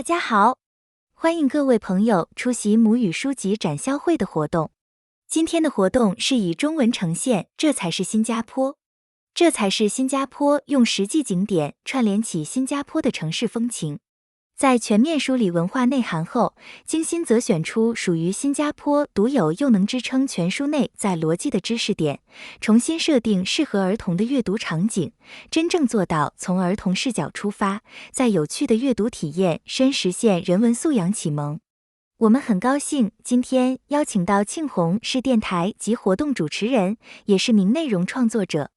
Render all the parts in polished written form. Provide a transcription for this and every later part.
家好，欢迎各位朋友出席母语书籍展销会的活动。今天的活动是以中文呈现，这才是新加坡。这才是新加坡用实际景点串联起新加坡的城市风情。在全面梳理文化内涵后，精心择选出属于新加坡独有又能支撑全书内在逻辑的知识点，重新设定适合儿童的阅读场景，真正做到从儿童视角出发，在有趣的阅读体验申实现人文素养启蒙。我们很高兴今天邀请到庆红是电台及活动主持人，也是名内容创作者。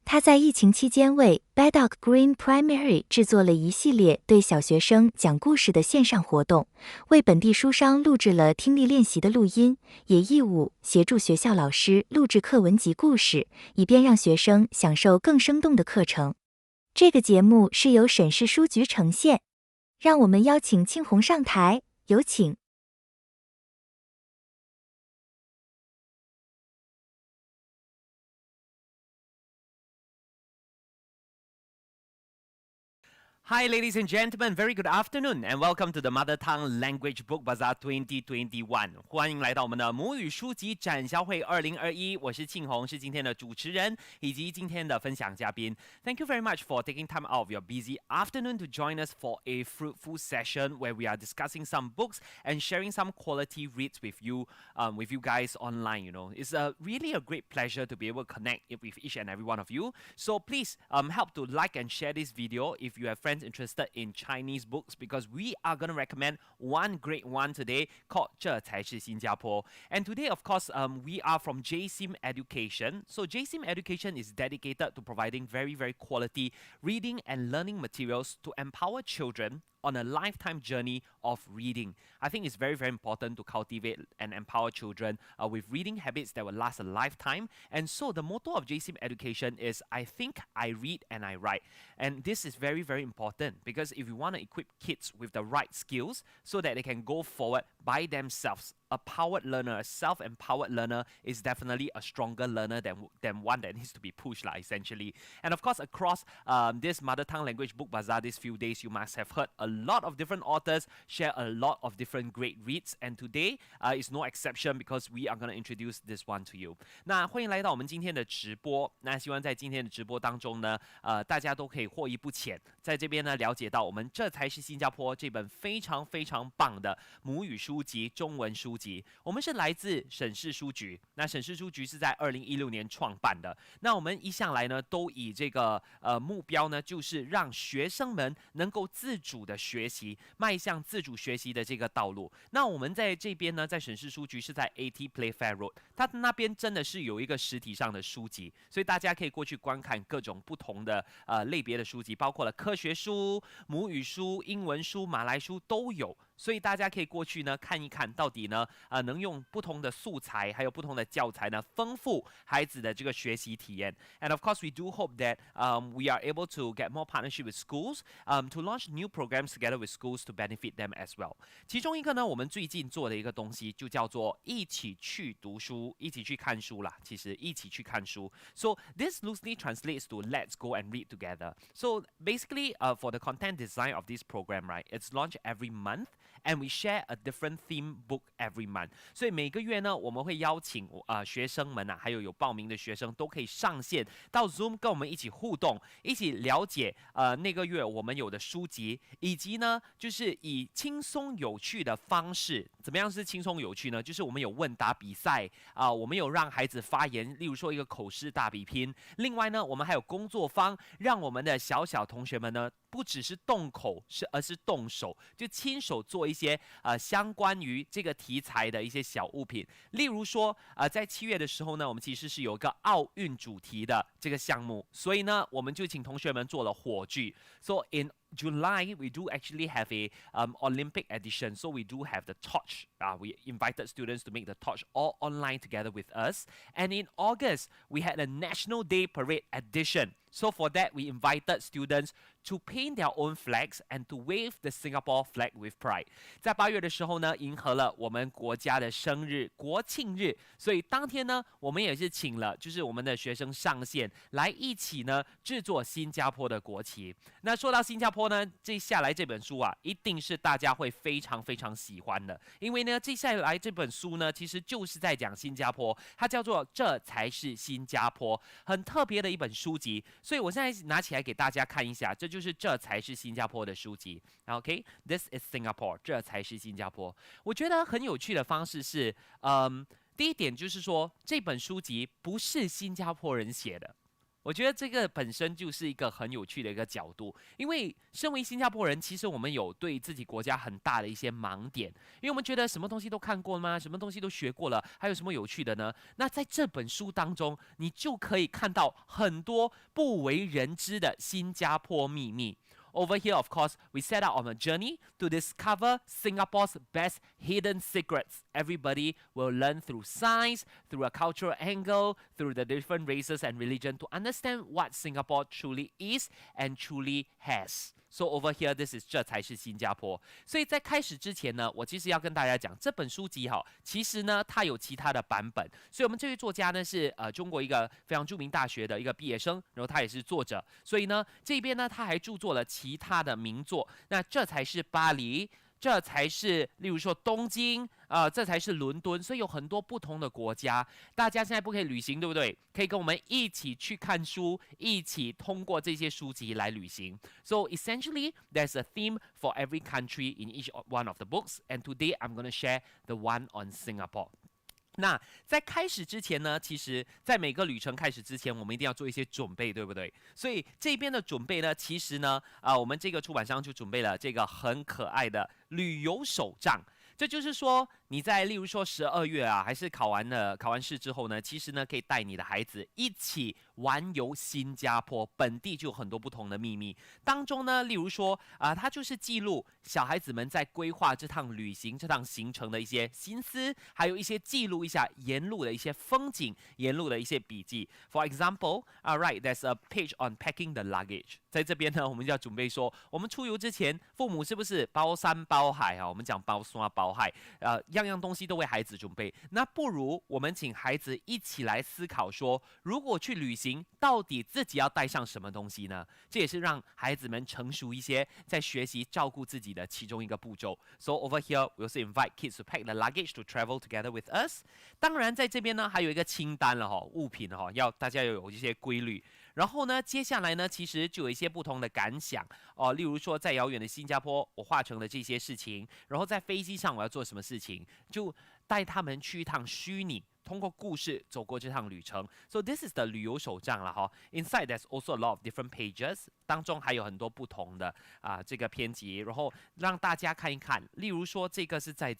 他在疫情期间为 Bedok Green Primary 制作了一系列对小学生讲故事的线上活动，为本地书商录制了听力练习的录音，也义务协助学校老师录制课文及故事，以便让学生享受更生动的课程。这个节目是由沈氏书局呈现，让我们邀请庆红上台，有请。Hi, ladies and gentlemen. Very good afternoon, and welcome to the Mother Tongue Language Book Bazaar 2021. 欢迎来到我们的母语书籍展销会2021。我是庆红，是今天的主持人以及今天的分享嘉宾。Thank you very much for taking time out of your busy afternoon to join us for a fruitful session where we are discussing some books and sharing some quality reads with you guys online. It's really a great pleasure to be able to connect with each and every one of you. So please help to like and share this video if you have friends interested in Chinese books, because we are going to recommend one great one today called 这才是新加坡. And today, of course, we are from JSIM Education. So JSIM Education is dedicated to providing very, very quality reading and learning materials to empower children on a lifetime journey of reading. I think it's very, very important to cultivate and empower children with reading habits that will last a lifetime. And so the motto of JSIM Education is I think, I read, and I write. And this is very, very important, because if you want to equip kids with the right skills so that they can go forward by themselves, a powered learner, a self-empowered learner is definitely a stronger learner than one that needs to be pushed, essentially. And of course, across this Mother Tongue Language Book Bazaar this few days, you must have heard a lot of different authors share a lot of different great reads. And today is no exception, because we are going to introduce this one to you. 那欢迎来到我们今天的直播。那希望在今天的直播当中呢，大家都可以获益不浅，在这边呢了解到我们这才是新加坡这本非常非常棒的母语书籍、中文书籍。我们是来自沈氏书局，那沈氏书局是在2016年创办的。那我们一向来呢都以这个目标呢，就是让学生们能够自主的学习，迈向自主学习的这个道路。那我们在这边呢，在沈氏书局是在 AT Playfair Road， 它那边真的是有一个实体上的书籍，所以大家可以过去观看各种不同的类别的书籍，包括了科学书、母语书、英文书、马来书都有。所以大家可以过去呢看一看，到底呢能用不同的素材还有不同的教材呢丰富孩子的这个学习体验。And of course, we do hope that we are able to get more partnership with schools to launch new programs together with schools to benefit them as well. 其中一个呢，我们最近做的一个东西就叫做一起去读书，一起去看书啦。其实一起去看书。So this loosely translates to let's go and read together. So basically, for the content design of this program, right, it's launched every month.And we share a different theme book every month. 所以每个月呢，我们会邀请学生们还有报名的学生都可以上线到 Zoom 跟我们一起互动，一起了解那个月我们有的书籍，以及呢就是以轻松有趣的方式。怎么样是轻松有趣呢？就是我们有问答比赛我们有让孩子发言，例如说一个口试大比拼。另外呢，我们还有工作坊，让我们的小同学们呢不只是动口，而是动手，就亲手做一些相关于这个题材的一些小物品。例如说在7月的时候呢，我们其实是有一个奥运主题的这个项目，所以呢我们就请同学们做了火炬。So in July, we do actually have a Olympic edition. So we do have the torch. We invited students to make the torch all online together with us. And in August, we had a National Day Parade edition. So for that, we invited students to paint their own flags and to wave the Singapore flag with pride. 在8月的时候呢，迎合了我们国家的生日国庆日，所以当天呢，我们也是请了就是我们的学生上线来一起呢制作新加坡的国旗。那说到新加坡呢，接下来这本书啊，一定是大家会非常非常喜欢的，因为呢，接下来这本书呢，其实就是在讲新加坡，它叫做这才是新加坡，很特别的一本书籍。所以我现在拿起来给大家看一下，这就是这才是新加坡的书籍。OK，This is Singapore， 这才是新加坡。我觉得很有趣的方式是，第一点就是说，这本书籍不是新加坡人写的。我觉得这个本身就是一个很有趣的一个角度，因为身为新加坡人，其实我们有对自己国家很大的一些盲点，因为我们觉得什么东西都看过了吗？什么东西都学过了，还有什么有趣的呢？那在这本书当中，你就可以看到很多不为人知的新加坡秘密。Over here, of course, we set out on a journey to discover Singapore's best hidden secrets. Everybody will learn through science, through a cultural angle, through the different races and religion to understand what Singapore truly is and truly has. So over here, this is 这才是新加坡。所以在开始之前呢，我其实要跟大家讲，这本书籍其实呢它有其他的版本。所以我们这位作家呢是中国一个非常著名大学的一个毕业生，然后他也是作者。所以呢这边呢他还著作了其他的名作。那这才是巴黎。这才是，例如说东京，这才是伦敦，所以有很多不同的国家。大家现在不可以旅行，对不对？可以跟我们一起去看书，一起通过这些书籍来旅行。So essentially, there's a theme for every country in each one of the books, and today I'm going to share the one on Singapore. 那在开始之前呢，其实在每个旅程开始之前，我们一定要做一些准备，对不对？所以这边的准备呢，其实呢，我们这个出版商就准备了这个很可爱的旅游手账。这就是说，你在例如说12月啊，还是考完试之后呢，其实呢可以带你的孩子一起玩游新加坡，本地就有很多不同的秘密。当中呢，例如说它就是记录小孩子们在规划这趟旅行、这趟行程的一些心思，还有一些记录一下沿路的一些风景、沿路的一些笔记。For example, alright, there's a page on packing the luggage. 在这边呢，我们就要准备说，我们出游之前，父母是不是包山包海啊？我们讲包山包海，样样东西都为孩子准备。那不如我们请孩子一起来思考说，如果去旅行，到底自己要带上什么东西呢？这也是让孩子们成熟一些，在学习照顾自己的其中一个步骤。So over here, we also invite kids to pack the luggage to travel together with us. 当然，在这边呢，还有一个清单了物品要大家要有一些规律。然后呢，接下来呢，其实就有一些不同的感想例如说，在遥远的新加坡，我画成了这些事情，然后在飞机上我要做什么事情，就带他们去一趟虚拟，通过故事走过这趟旅程。So this is the 旅游手账了Inside there's also a lot of different pages， 当中还有很多不同的这个篇集，然后让大家看一看。例如说，这个是在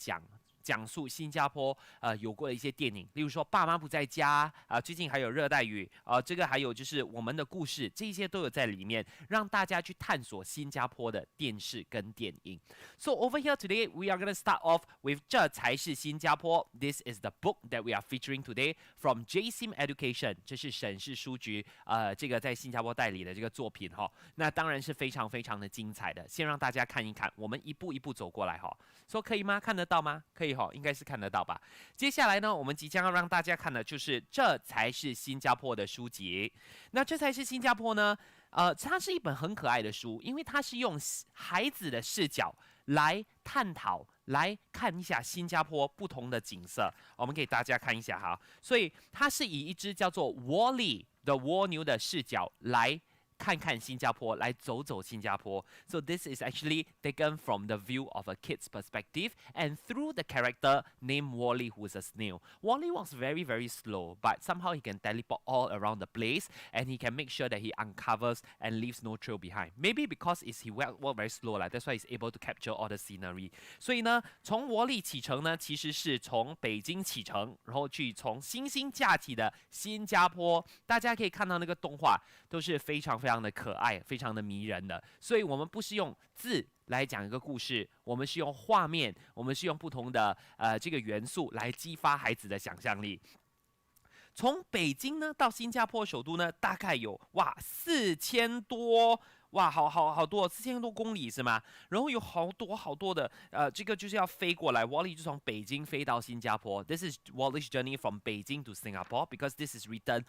讲述新加坡有过的一些电影，例如说《爸妈不在家》最近还有《热带雨》这个还有就是我们的故事，这些都有在里面，让大家去探索新加坡的电视跟电影。So over here today, we are going to start off with 这才是新加坡。This is the book that we are featuring today from JSIM Education， 这是省市书局这个在新加坡代理的这个作品那当然是非常非常的精彩的。先让大家看一看，我们一步一步走过来说可以吗？看得到吗？可以应该是看得到吧。接下来呢，我们即将要让大家看的就是这才是新加坡的书籍。那这才是新加坡呢，它是一本很可爱的书，因为它是用孩子的视角来探讨、来看一下新加坡不同的景色。我们给大家看一下所以它是以一只叫做蜗力的蜗牛的视角来看看新加坡，来走走新加坡。So this is actually taken from the view of a kid's perspective and through the character named Wally, who is a snail. Wally walks very, very slow, but somehow he can teleport all around the place and he can make sure that he uncovers and leaves no trail behind. Maybe because he walk very slow that's why he's able to capture all the scenery. 所以呢，从窝力启程呢，其实是从北京启程，然后去从星星架起的新加坡。大家可以看到那个动画都是非常非常的可爱，非常的迷人的。所以我们不是用字来讲一个故事，我们是用画面，我们是用不同的这个元素来激发孩子的想象力。从北京呢到新加坡首都呢，大概有4000多。哇，好多4000多公里是吗？然后有好多的这个就是要飞过来。Wally 就从北京飞到新加坡。This is Wally's journey from Beijing to Singapore because this is written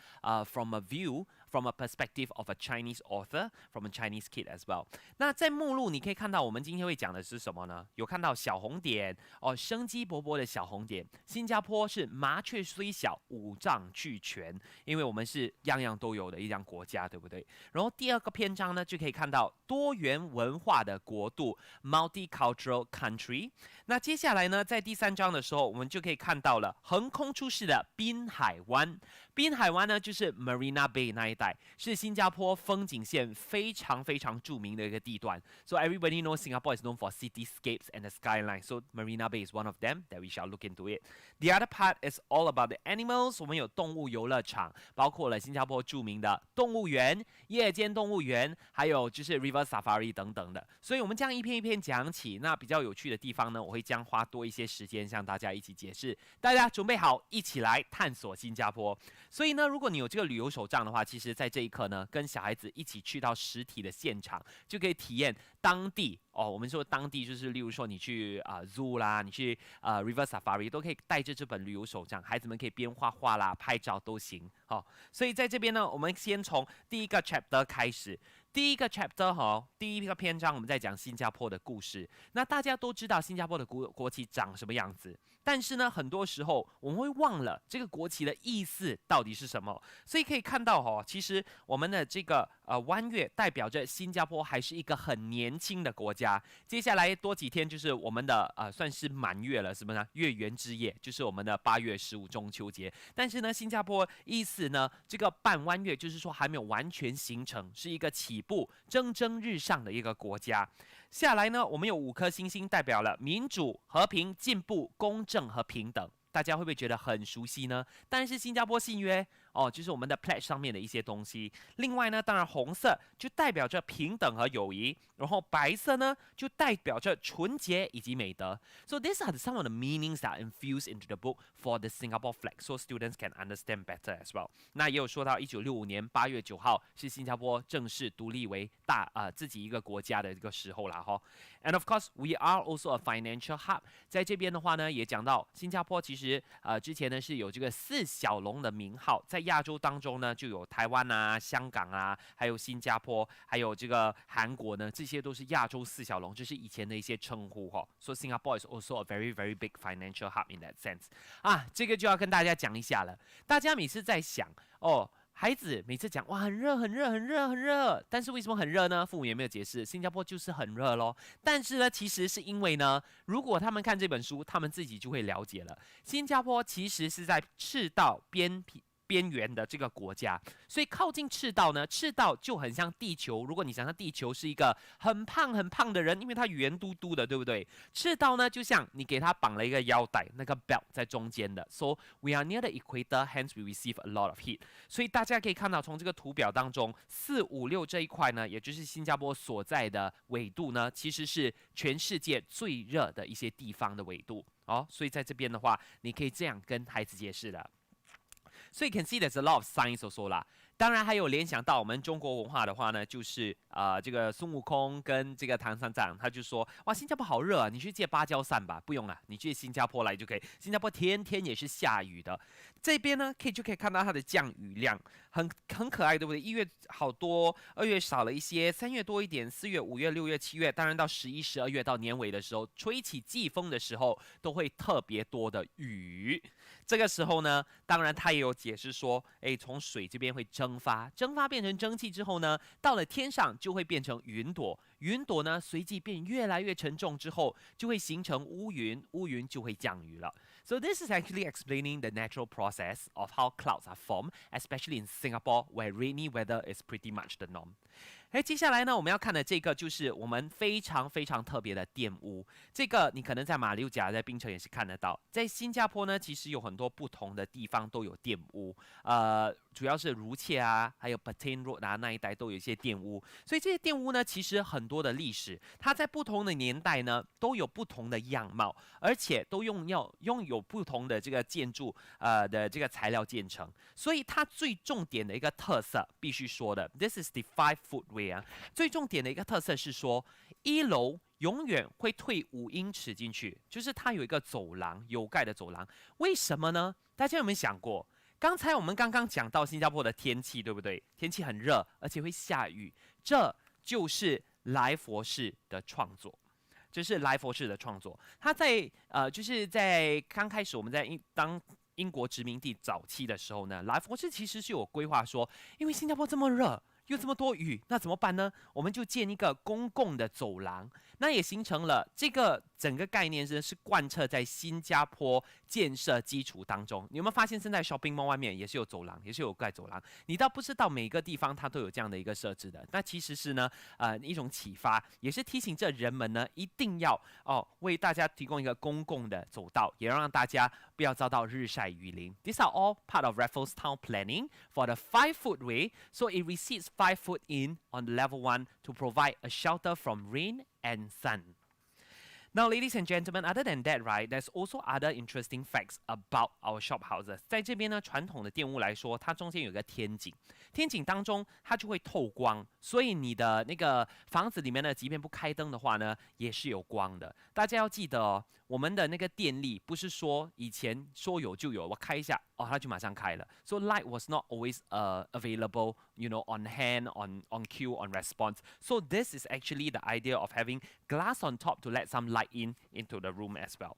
from a view from a perspective of a Chinese author from a Chinese kid as well。那在目录你可以看到，我们今天会讲的是什么呢？有看到小红点哦，生机勃勃的小红点。新加坡是麻雀虽小，五脏俱全，因为我们是样样都有的一样国家，对不对？然后第二个篇章呢，就可以看到多元文化的国度 （multicultural country）。那接下来呢，在第3章的时候，我们就可以看到了横空出世的滨海湾。滨海湾呢，就是 Marina Bay 那一带，是新加坡风景线非常著名的一个地段。So everybody knows Singapore is known for cityscapes and the skyline. So Marina Bay is one of them that we shall look into it. The other part is all about the animals. 我们有动物游乐场，包括了新加坡著名的动物园、夜间动物园，还有就是 River Safari 等等的。所以我们这样一篇一篇讲起，那比较有趣的地方呢，我会将花多一些时间向大家一起解释。大家准备好，一起来探索新加坡。所以呢，如果你有这个旅游手账的话，其实在这一刻呢，跟小孩子一起去到实体的现场，就可以体验当地我们说当地就是例如说你去zoo 啦，你去River Safari 都可以带着这本旅游手账，孩子们可以边画画啦、拍照都行。所以在这边呢，我们先从第一个 chapter 开始。第一个 chapter 第一个篇章我们在讲新加坡的故事。那大家都知道新加坡的国旗长什么样子，但是呢，很多时候我们会忘了这个国旗的意思到底是什么。所以可以看到其实我们的这个弯月代表着新加坡还是一个很年轻的国家。接下来多几天就是我们的算是满月了，是不是呢？月圆之夜就是我们的8月15中秋节。但是呢，新加坡意思呢，这个半弯月就是说还没有完全形成，是一个起步蒸蒸日上的一个国家。下来呢，我们有5颗星星，代表了民主、和平、进步、公正和平等。大家会不会觉得很熟悉呢？当然是新加坡信约就是我们的 pledge 上面的一些东西。另外呢，当然红色就代表着平等和友谊，然后白色呢就代表着纯洁以及美德。So these are some of the meanings that are infused into the book for the Singapore flag, so students can understand better as well. 那也有说到1965年8月9号是新加坡正式独立为自己一个国家的这个时候啦And of course, we are also a financial hub. 在这边的话呢，也讲到新加坡其实之前呢是有这个4小龙的名号，在亚洲当中呢就有台湾啊、香港啊，还有新加坡，还有这个韩国呢，这些都是亚洲4小龙，这是以前的一些称呼So Singapore is also a very big financial hub in that sense. 这个就要跟大家讲一下了。大家每次在想孩子每次讲哇很热，但是为什么很热呢？父母也没有解释，新加坡就是很热咯。但是呢，其实是因为呢，如果他们看这本书，他们自己就会了解了。新加坡其实是在赤道边缘的这个国家，所以靠近赤道呢，赤道就很像地球。如果你想象地球是一个很胖的人，因为它圆嘟嘟的，对不对？赤道呢，就像你给它绑了一个腰带，那个 belt 在中间的。So we are near the equator, hence we receive a lot of heat. 所以大家可以看到，从这个图表当中，4、5、6这一块呢，也就是新加坡所在的纬度呢，其实是全世界最热的一些地方的纬度。所以在这边的话，你可以这样跟孩子解释的。So you can see there's a lot of science also 啦。当然还有联想到我们中国文化的话呢，就是这个孙悟空跟这个唐三藏，他就说哇新加坡好热啊，你去借芭蕉扇吧，不用了，你去新加坡来就可以。新加坡天天也是下雨的。这边呢就可以看到它的降雨量很可爱，对不对？1月好多，2月少了一些，3月多一点，4月、5月、6月、7月，当然到11、12月到年尾的时候，吹起季风的时候，都会特别多的雨。这个时候呢，当然他也有解释说，从水这边会蒸发变成蒸汽之后呢，到了天上就会变成云朵，云朵呢随即变越来越沉重之后，就会形成乌云，乌云就会降雨了。So this is actually explaining the natural process of how clouds are formed, especially in Singapore, where rainy weather is pretty much the norm. 接下来呢，我们要看的这个就是我们非常特别的玷污。这个你可能在马六甲、在槟城也是看得到。在新加坡呢，其实有很多不同的地方都有玷污，主要是如切啊，还有 Batin Road 那一带都有一些玷污。所以这些玷污呢，其实很多的历史，它在不同的年代呢都有不同的样貌，而且都拥有不同的这个建筑的这个材料建成，所以它最重点的一个特色必须说的 ，This is the 5-foot-way 啊，最重点的一个特色是说一楼永远会退5英尺进去，就是它有一个走廊，有盖的走廊。为什么呢？大家有没有想过？刚才我们刚刚讲到新加坡的天气，对不对？天气很热，而且会下雨，这就是来佛士的创作。这是来佛士的创作，他就是在刚开始我们在当英国殖民地早期的时候呢，来佛士其实是有规划说，因为新加坡这么热。又这么多雨，那怎么办呢？我们就建一个公共的走廊，那也形成了这个整个概念是贯彻在新加坡建设基础当中。你有没有发现，现在 shopping mall 外面也是有走廊，也是有盖走廊？你倒不知道每个地方它都有这样的一个设置的。那其实是呢，一种启发，也是提醒着人们呢，一定要为大家提供一个公共的走道，也让大家不要遭到日晒雨淋。These are all part of Raffles Town planning for the 5-foot way, so it recedes 5 foot in on level 1 to provide a shelter from rain and sun. Now, ladies and gentlemen, other than that, right, there's also other interesting facts about our shop houses. 在这边呢，传统的店屋来说，它中间有一个天井，天井当中它就会透光，所以你的那个房子里面呢，即便不开灯的话呢，也是有光的。大家要记得哦，我们的那个电力不是说以前说有就有，我开一下它就马上开了。So light was not always available, you know, on hand, on cue, on response. So this is actually the idea of having glass on top to let some light into the room as well.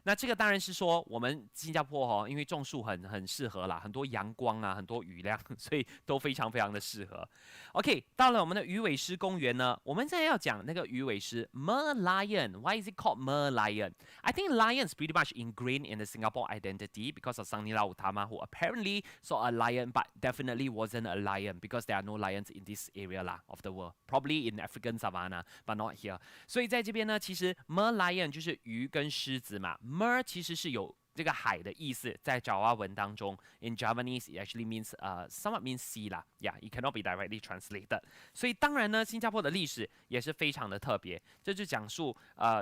那这个当然是说我们新加坡因为种树很适合啦，很多阳光啊，很多雨量，所以都非常非常的适合。OK， 到了我们的鱼尾狮公园呢，我们现在要讲那个鱼尾狮 Merlion. Why is it called Merlion? I think lion is pretty much ingrained in the Singapore identity because of Sang Nila Utama, who apparently saw a lion but definitely wasn't a lion because there are no lions in this area of the world. Probably in African savanna, but not here. 所以在这边呢，其实 Merlion 就是鱼跟狮子嘛。Mer 其实是有这个海的意思，在爪哇文当中 ，in Javanese it actually means somewhat means sea 啦 ，yeah, it cannot be directly translated。所以当然呢，新加坡的历史也是非常的特别，这就讲述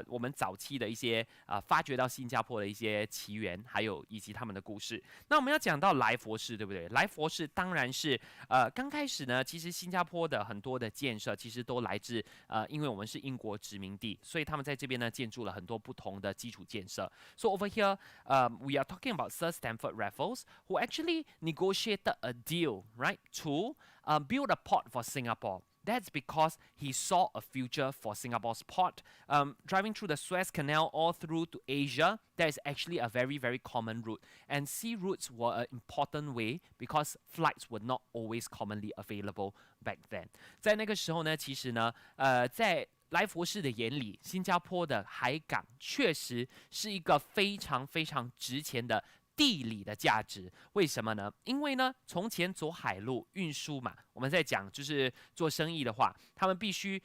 我们早期的一些发掘到新加坡的一些起源，还有以及他们的故事。那我们要讲到来佛士，对不对？来佛士当然是刚开始呢，其实新加坡的很多的建设其实都来自因为我们是英国殖民地，所以他们在这边呢建筑了很多不同的基础建设。So over here, we are talking about Sir Stamford Raffles, who actually negotiated a deal, right, to build a port for Singapore. That's because he saw a future for Singapore's port. Driving through the Suez Canal all through to Asia, that is actually a very, very common route. And sea routes were an important way because flights were not always commonly available back then. 在那个时候呢，其实呢，在来佛士的眼里，新加坡的海港确实是一个非常非常值钱的地理的价值。为什么呢？因为呢，从前走海路运输嘛，我们在讲就是做生意的话，他们必须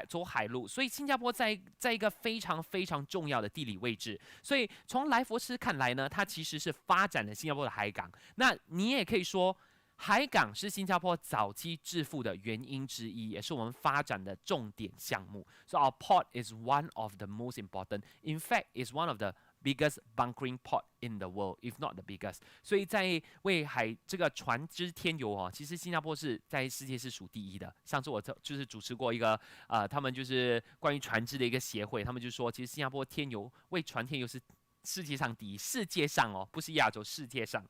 走海路，所以新加坡在一个非常非常重要的地理位置。所以从来佛士看来呢，它其实是发展了新加坡的海港。那你也可以说，海港是新加坡早期致富的原因之一，也是我们发展的重点项目。So our port is one of the most important. In fact, it's one of the biggest bunkering port in the world, if not the biggest. 所以在为这个船只添油其实新加坡是在世界是数第一的。上次我就是主持过一个他们就是关于船只的一个协会，他们就说，其实新加坡为船添油是世界上第一，世界上不是亚洲，世界上。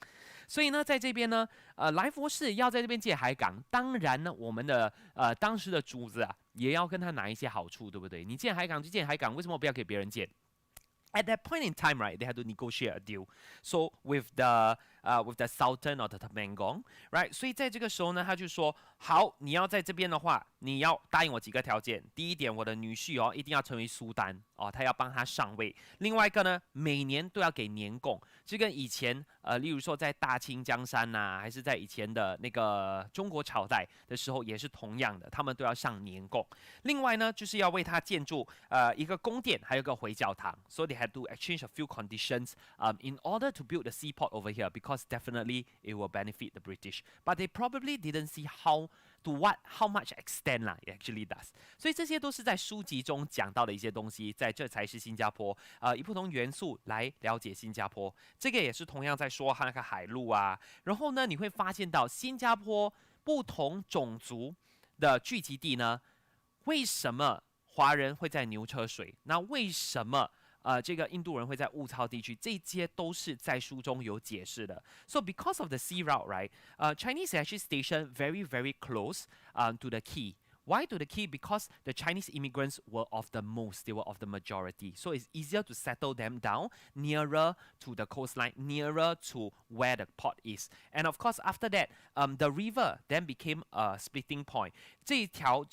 所以呢，在这边呢，来佛士要在这边建海港，当然呢，我们的当时的主子也要跟他拿一些好处，对不对？你建海港就建海港，为什么不要给别人建？At that point in time, right, they had to negotiate a deal. So with the Sultan of the Temenggong, right? 所以在这个时候呢，他就说：好，你要在这边的话，你要答应我几个条件。第一点，我的女婿一定要成为苏丹他要帮他上位。另外一个呢，每年都要给年贡，就跟以前例如说在大清江山还是在以前的那个中国朝代的时候，也是同样的，他们都要上年贡。另外呢，就是要为他建筑一个宫殿，还有一个回教堂。So they had to exchange a few conditions in order to build the seaport over here because because definitely it will benefit the British. But they probably didn't see how much extent 啦 it actually does. 所以这些都是在书籍中讲到的一些东西，在这才是新加坡，以不同元素来了解新加坡。这个也是同样在说那个海路啊。然后呢，你会发现到新加坡不同种族的聚集地呢，为什么华人会在牛车水？那为什么这个印度人会在物操地区？这些都是在书中有解释的。So because of the sea route, right? Chinese actually stationed very, very close to the quay. Why to the quay? Because the Chinese immigrants were of the most, they were of the majority. So it's easier to settle them down nearer to the coastline, nearer to where the port is. And of course, after that, the river then became a splitting point. 这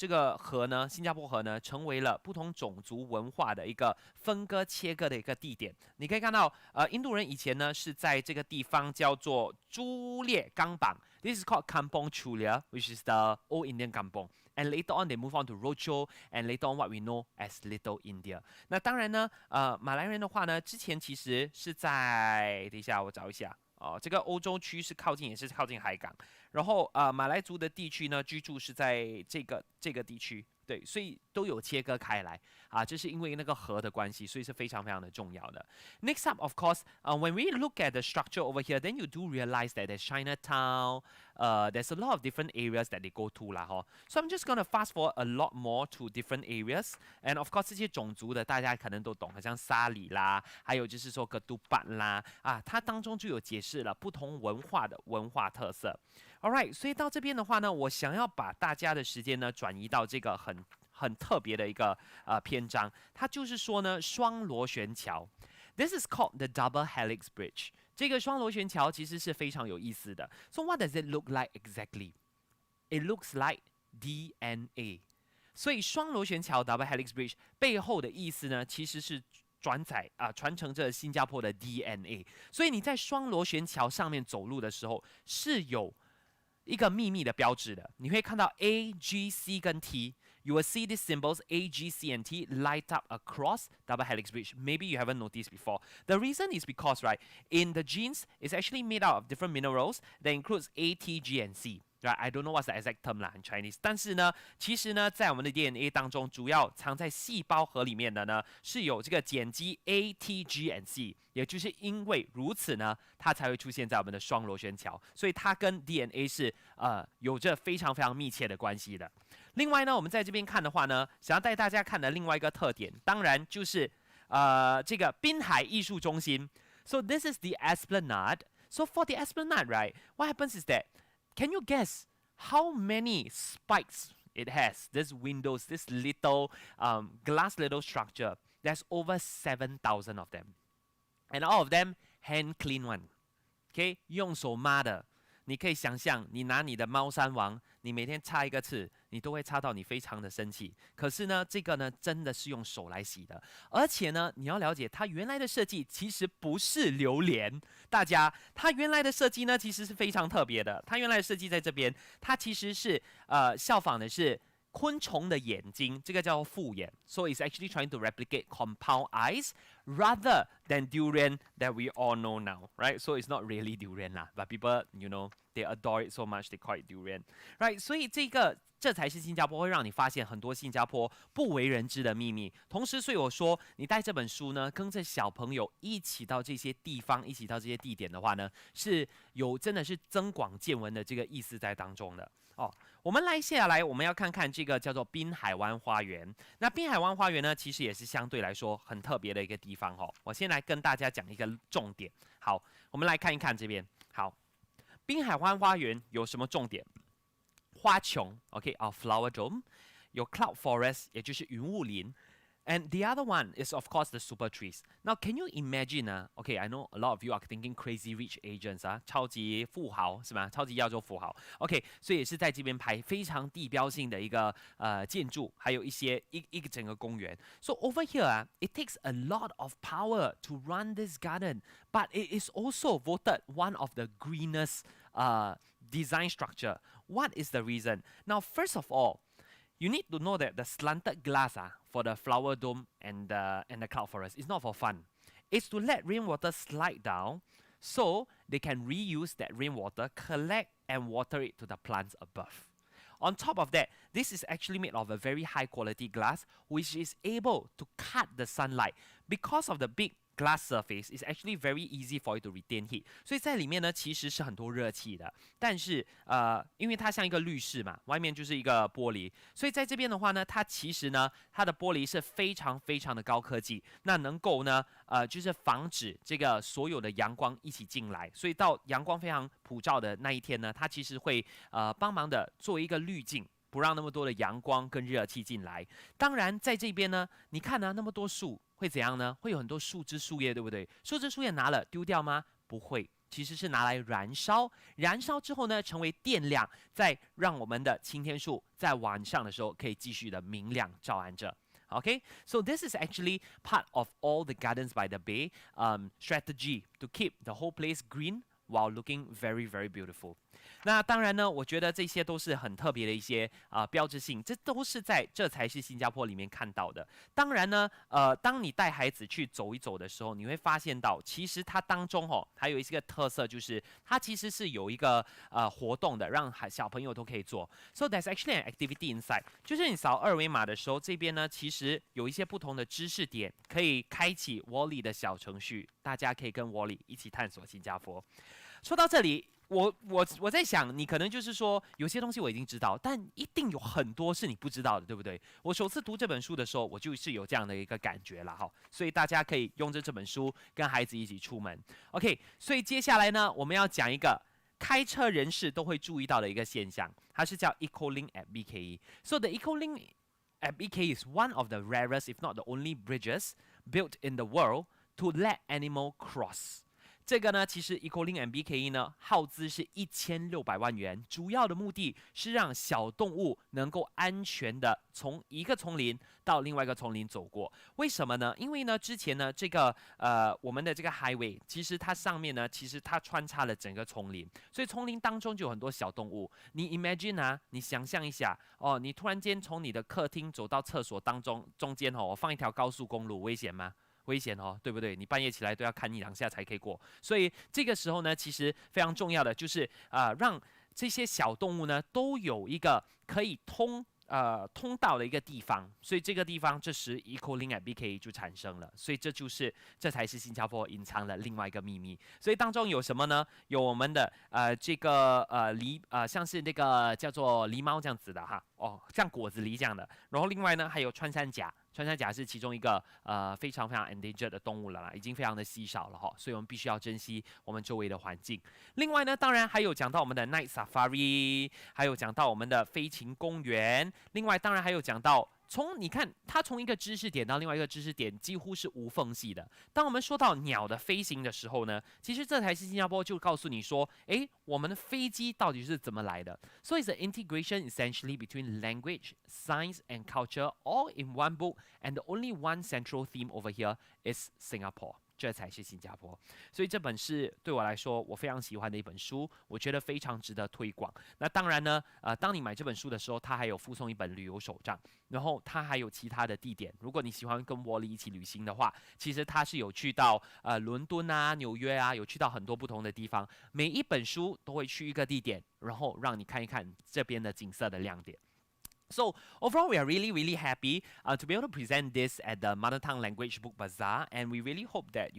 个河呢，新加坡河呢，成为了不同种族文化的一个分割切割的一个地点。你可以看到，印度人以前呢是在这个地方叫做朱列冈榜 ，This is called Kampong Chulia, which is the old Indian kampong. And later on, they move on to Rochor, and later on what we know as Little India. 那当然呢，马来人的话呢，之前其实是在，等一下我找一下。这个欧洲区是也是靠近海港，然后马来族的地区呢，居住是在这个地区，对，所以都有切割开来啊，这是因为那个河的关系，所以是非常非常的重要的。Next up, of course, when we look at the structure over here, then you do realize that there's Chinatown, there's a lot of different areas that they go to 啦，So I'm just gonna fast forward a lot more to different areas, and of course 这些种族的大家可能都懂，好像沙里啦，还有就是说格杜巴啦，它当中就有解释了不同文化的文化特色。Alright， 所以到这边的话呢，我想要把大家的时间呢转移到这个很特别的一个篇章，它就是说呢双螺旋桥。This is called the double helix bridge。这个双螺旋桥其实是非常有意思的。So what does it look like exactly? It looks like DNA。所以双螺旋桥 double helix bridge 背后的意思呢，其实是传承着新加坡的 DNA。所以你在双螺旋桥上面走路的时候，是有一个秘密的标志的，你会看到 A、G、C 跟 T。You will see these symbols A, G, C, and T light up across double helix bridge. Maybe you haven't noticed before. The reason is because, right, in the genes, it's actually made out of different minerals that includes A, T, G, and C. Right, I don't know what's the exact term 啦 in Chinese. 但是呢，其实呢，在我们的 DNA 当中，主要藏在细胞核里面的呢，是有这个碱基 A, T, G, and C。也就是因为如此呢，它才会出现在我们的双螺旋桥，所以它跟 DNA 是有着非常非常密切的关系的。另外呢，我们在这边看的话呢，想要带大家看的另外一个特点，当然就是这个滨海艺术中心。So this is the Esplanade. So for the Esplanade, right, what happens is that can you guess how many spikes it has? This windows, this little glass little structure. There's over 7,000 of them, and all of them hand clean one. Okay, 用手抹的。你可以想象，你拿你的猫山王，你每天擦一个次，你都会擦到你非常的生气。可是呢，这个呢真的是用手来洗的，而且呢，你要了解它原来的设计其实不是榴莲，大家，它原来的设计呢其实是非常特别的。它原来的设计在这边，它其实是效仿的是昆虫的眼睛，这个叫复眼。So it's actually trying to replicate compound eyes rather than durian that we all know now, right? So it's not really durian lah, but people, you know, they adore it so much they call it durian, right? 所以这才是新加坡，会让你发现很多新加坡不为人知的秘密。同时，所以我说，你带这本书呢，跟着小朋友一起到这些地方，一起到这些地点的话呢，是有真的是增广见闻的这个意思在当中的。我们下来我们要看看这个叫做滨海湾花园。那滨海湾花园呢，其实也是相对来说很特别的一个地方我先来跟大家讲一个重点。好，我们来看一看这边。好，滨海湾花园有什么重点？花穹 ，OK， flower dome， 有 cloud forest， 也就是云雾林。And the other one is, of course, the super trees. Now, can you imagine? Okay, I know a lot of you are thinking crazy rich Asians 超级富豪是吗？超级亚洲富豪。OK， 所以也是在这边拍非常地标性的一个建筑，还有一个整个公园。So over here, it takes a lot of power to run this garden, but it is also voted one of the greenest design structure. What is the reason? Now, first of all, you need to know that the slanted glass for the flower dome and the cloud forest is not for fun. It's to let rainwater slide down so they can reuse that rainwater, collect and water it to the plants above. On top of that, this is actually made of a very high quality glass, which is able to cut the sunlight. Because of the big glass surface, it's actually very easy for it to retain heat. 所以在里面呢，其实是很多热气的。但是因为它像一个滤室嘛，外面就是一个玻璃，所以在这边的话呢，它其实呢，它的玻璃是非常非常的高科技，那能够呢，就是防止这个所有的阳光一起进来。所以到阳光非常普照的那一天呢，它其实会帮忙的作为一个滤镜。不让那么多的阳光跟热气进来。当然，在这边呢，你看呢，那么多树会怎样呢？会有很多树枝、树叶，对不对？树枝、树叶拿了丢掉吗？不会，其实是拿来燃烧。燃烧之后呢，成为电量，再让我们的擎天树在晚上的时候可以继续的明亮照暗着。Okay, so this is actually part of all the Gardens by the Bay strategy to keep the whole place green while looking very, very beautiful. 那当然呢，我觉得这些都是很特别的一些标志性，这都是在这才是新加坡里面看到的。当然呢，当你带孩子去走一走的时候，你会发现到，其实它当中还有一个特色，就是它其实是有一个活动的，让小朋友都可以做。So there's actually an activity inside， 就是你扫二维码的时候，这边呢其实有一些不同的知识点，可以开启 Wally 的小程序，大家可以跟 Wally 一起探索新加坡。说到这里。我在想，你可能就是说，有些东西我已经知道，但一定有很多是你不知道的，对不对？我首次读这本书的时候，我就是有这样的一个感觉了哈。所以大家可以用这本书跟孩子一起出门。OK， 所以接下来呢，我们要讲一个开车人士都会注意到的一个现象，它是叫 EcoLink at BKE。So the EcoLink at BKE is one of the rarest, if not the only, bridges built in the world to let animal cross。这个呢，其实 EcoLink and BKE 呢，耗资是1600万元，主要的目的是让小动物能够安全的从一个丛林到另外一个丛林走过。为什么呢？因为呢，之前呢，这个我们的这个 highway， 其实它上面呢，其实它穿插了整个丛林，所以丛林当中就有很多小动物。你 imagine 啊，你想象一下哦，你突然间从你的客厅走到厕所当中，中间我放一条高速公路，危险吗？危险对不对？你半夜起来都要看1-2下才可以过，所以这个时候呢，其实非常重要的就是让这些小动物呢都有一个可以通道的一个地方，所以这个地方这时 EcoLink at BKE 就产生了，所以这才是新加坡隐藏了另外一个秘密。所以当中有什么呢？有我们的这个像是那个叫做狸猫这样子的哈，像果子狸这样的，然后另外呢还有穿山甲。穿山甲是其中一个非常非常 endangered 的动物了啦，已经非常的稀少了所以我们必须要珍惜我们周围的环境。另外呢，当然还有讲到我们的 Night Safari， 还有讲到我们的飞禽公园，另外当然还有讲到。你看，它从一个知识点到另外一个知识点几乎是无缝隙的。当我们说到鸟的飞行的时候呢，其实这才是新加坡就告诉你说，我们的飞机到底是怎么来的。So it's the integration essentially between language, science, and culture all in one book, and the only one central theme over here is Singapore.这才是新加坡，所以这本是对我来说我非常喜欢的一本书，我觉得非常值得推广。那当然呢，当你买这本书的时候，它还有附送一本旅游手账，然后它还有其他的地点。如果你喜欢跟Wally一起旅行的话，其实它是有去到伦敦啊、纽约啊，有去到很多不同的地方。每一本书都会去一个地点，然后让你看一看这边的景色的亮点。So overall, we are really, really happy to be able to present this at the Mother Tongue Language Book Bazaar, and we really hope that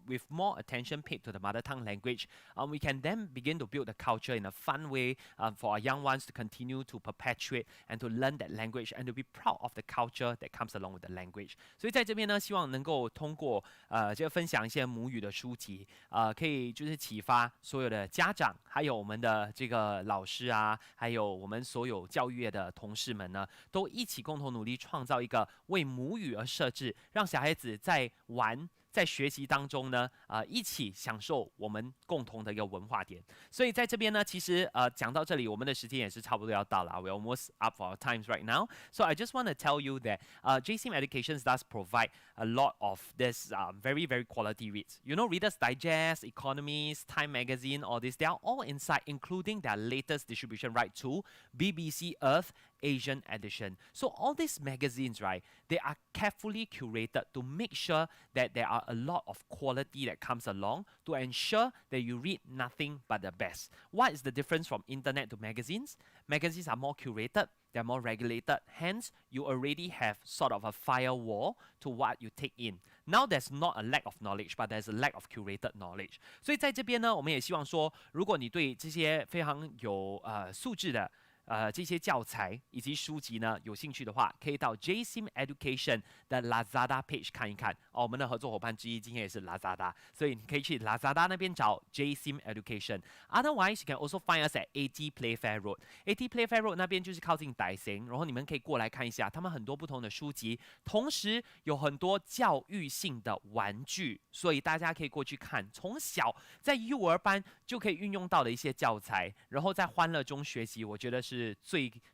with more attention paid to the mother tongue language, we can then begin to build the culture in a fun way for our young ones to continue to perpetuate and to learn that language and to be proud of the culture that comes along with the language. 所以在这边呢，希望能够通过这个分享一些母语的书籍，可以就是启发所有的家长，还有我们的这个老师啊，还有我们所有教育业的同事们呢，都一起共同努力，创造一个为母语而设置，让小孩子在学习当中呢，一起享受我们共同的一个文化点。所以在这边呢，其实讲到这里，我们的时间也是差不多要到了。We're almost up for our times right now. So I just want to tell you that JCM Education does provide a lot of this very, very quality reads. Reader's Digest, Economist, Time Magazine, all this, they are all inside, including their latest distribution right to BBC Earth Asian edition. So all these magazines, right, they are carefully curated to make sure that there are a lot of quality that comes along to ensure that you read nothing but the best. What is the difference from internet to magazines? Magazines are more curated, they're more regulated, hence you already have sort of a firewall to what you take in. Now there's not a lack of knowledge, but there's a lack of curated knowledge. 所以在这边呢，我们也希望说，如果你对这些非常有素质的这些教材以及书籍呢有兴趣的话，可以到 JSIM Education 的 Lazada page 看一看哦。我们的合作伙伴之一今天也是 Lazada， 所以你可以去 Lazada 那边找 JSIM Education。Otherwise, you can also find us at AT Playfair Road. AT Playfair Road 那边就是靠近傣城，然后你们可以过来看一下，他们很多不同的书籍，同时有很多教育性的玩具，所以大家可以过去看，从小在幼儿班就可以运用到的一些教材，然后在欢乐中学习，我觉得是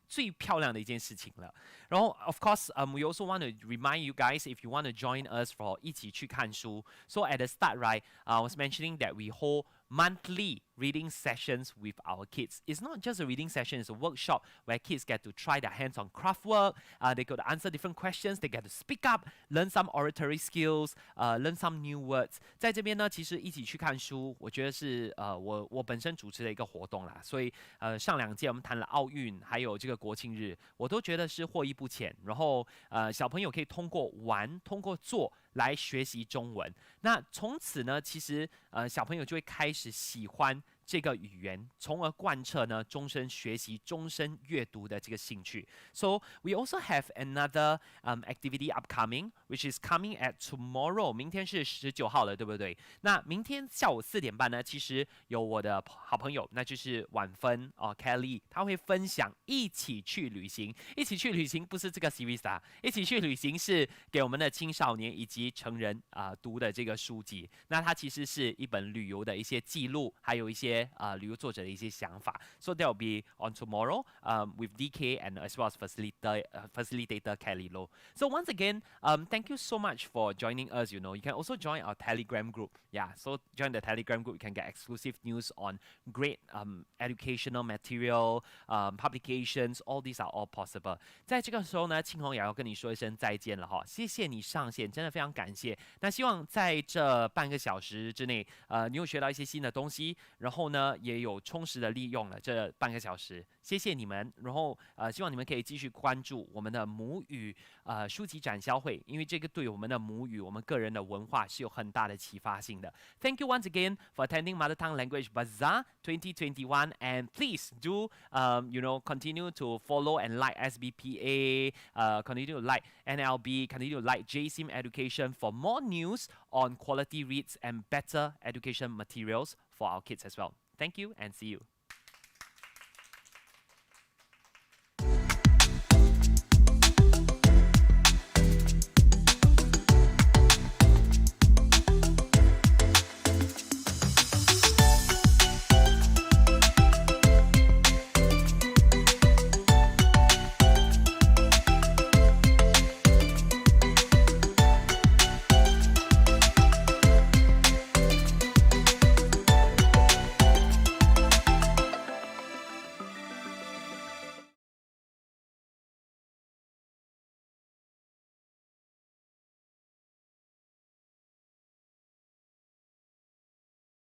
最漂亮的一件事情了。然后 of course, we also want to remind you guys if you want to join us for 一起去看书。So at the start, right, I was mentioning that we hold monthly reading sessions with our kids. It's not just a reading session, it's a workshop where kids get to try their hands on craft work, they get to answer different questions, they get to speak up, learn some oratory skills, learn some new words. 在这边呢，其实一起去看书，我觉得是我本身主持的一个活动啦，所以上2届我们谈了奥运，还有这个国庆日，我都觉得是获益不浅。然后小朋友可以通过玩，通过做来学习中文。那从此呢，其实小朋友就会开始喜欢这个语言，从而贯彻呢终身学习、终身阅读的这个兴趣。So we also have another activity upcoming, which is coming at tomorrow. 明天是19号了，对不对？那明天下午4点半呢，其实有我的好朋友，那就是婉芬Kelly， 他会分享一起去旅行。一起去旅行不是这个 series 啊，一起去旅行是给我们的青少年以及成人读的这个书籍。那它其实是一本旅游的一些记录，还有一些旅游作者的一些想法。So that will be on tomorrow with DK and as well as facilitator Kelly Low. So once again, thank you so much for joining us. You know, you can also join our Telegram group. Yeah, so join the Telegram group. You can get exclusive news on great educational material, publications. All these are all possible. 在这个时候呢，庆红也要跟你说一声再见了哈，谢谢你上线，真的非常感谢。那希望在这半个小时之内，你有学到一些新的东西，然后呢，也有充实的利用了这半个小时，谢谢你们。然后希望你们可以继续关注我们的母语书籍展销会，因为这个对我们的母语、我们个人的文化是有很大的启发性的。Thank you once again for attending Mother Tongue Language Bazaar 2021, and please do continue to follow and like SBPA, continue to like NLB, continue to like JSIM Education for more news on quality reads and better education materials for our kids as well. Thank you and see you.